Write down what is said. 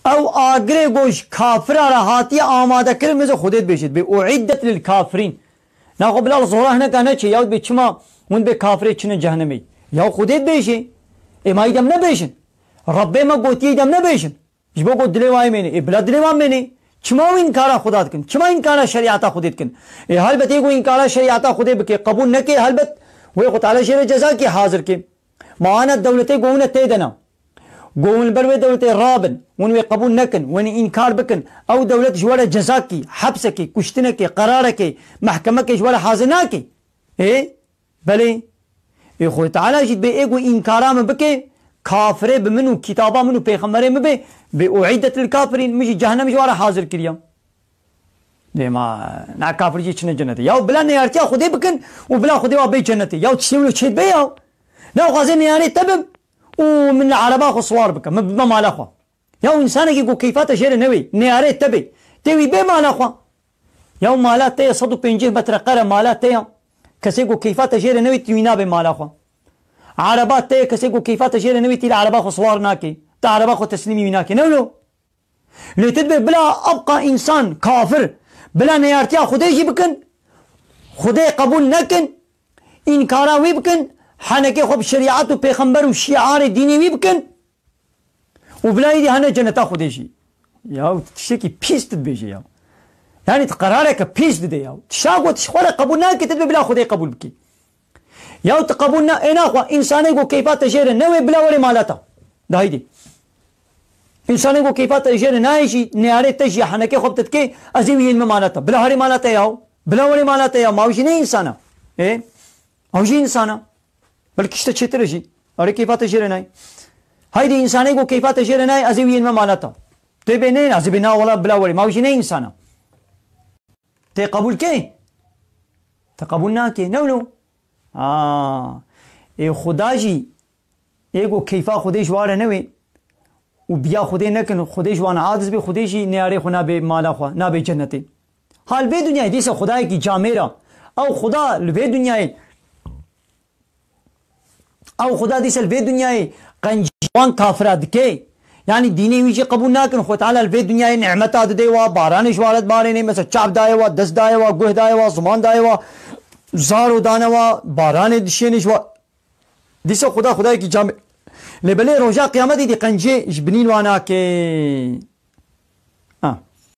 او آگره گوش کافر را هاتی آماده کرد مثل خودت بشید به اعدت للکافرین نه خب بلال زوره نکنه چه یاد به چما اون به کافر چنه جهنمی یا خودت بشی اما ایدم نبشن رب ما گوتی ایدم نبشن جبو گو دلی وای منی بلا دلی وای منی چما این کارا خودت کن چما این کارا شریعت خودت کن البته ایگو این کارا شریعت خودت بکی قبول نکی البته وی خود تعالی شیر جزا کی حاضر کی معانا دولتی گونه تیدنا گون بروی دولتی رابن ونوی قبول نکن ونی انکار بکن او دولت جوال جزا کی حبس کی کشتن کی قرار کی محکمه کی جوال حاضر نکی بله ای خود تعالی جد به ایگو انکارام بکی کافره بمنو کتابا منو پیغمبره مبه به اعدت الکافرین میشه جهنم جوال حاضر کریم ما نا کافر جی چنه جنتی یا بلا نیارتی خودی بکن و بلا خودی و بی جنتی یا تشتیملو چید بیاو نا غازی نیاری تبم و من العربا خو سوار بکن ما مالا خوا یا انسانه که گو کیفات شیر نوی نیاری تبی تیوی بی مالا خوا یا مالا تیا 150 متر قره مالا تیا کسی گو کیفات شیر نوی تیوینا بی مالا خوا عربات تیا کسی گو کیفات شیر نوی تی العربا خو سوار ناکی تا عربا خو تسلیمی ناکی نولو لتدبر بلا ابقى انسان کافر بلا نیارتیا خودی بکن خودی قبول نکن انکارا وی بکن حنکی خوب شریعت و پیغمبر و شعار دینی وی بکن و بلا ایدی هنه جنتا خودیشی یا تشکی پیست بیشی یا یعنی قراره که پیست ده یا تشاگو تشخوره قبول نکی تدبر بلا خودی قبول بکی یا تقبول نه اینا خوا انسانی گو کیفات تشیره نوی بلا ولی مالاتا ده هیدی انسانی کو کیفات اجر نایشی نیاره تشی حنکی خوب تدکی ازیوی علم مالتا بلا هری مالتا یاو بلا ولی مالتا یاو ماوشی نه انسانا ماوشی انسانا بلکه شتا چطرشی آره کیفات اجر نای هایدی انسانی کو کیفات اجر نای ازیوی علم مالتا تو به نه ازیوی نا ولا بلا ولی ماوشی نه انسانا تی قبول کی تقبول نا کی نولو ای خدا جی ایگو کیفا خودش واره نوی و بیا خودی نکن خودش وان عادز به خودشی نیاره خو نبه مالا خو نبه جنتی حال به دنیای دیسه خدای کی جامعه او خدا به دنیای او خدا دیسه به دنیای قنجوان کافرات کی یعنی دینی ویچی قبول نکن خود تعالی به دنیای نعمتات دی و بارانش وارد بارینه مثلا چاپ دای و دست دای و گوه دای و زمان دای و زارو دانه و باران دشینش و دیسه خدای کی جامعه لبلي رجاء قيامتي دي قنجي جبنين وانا كي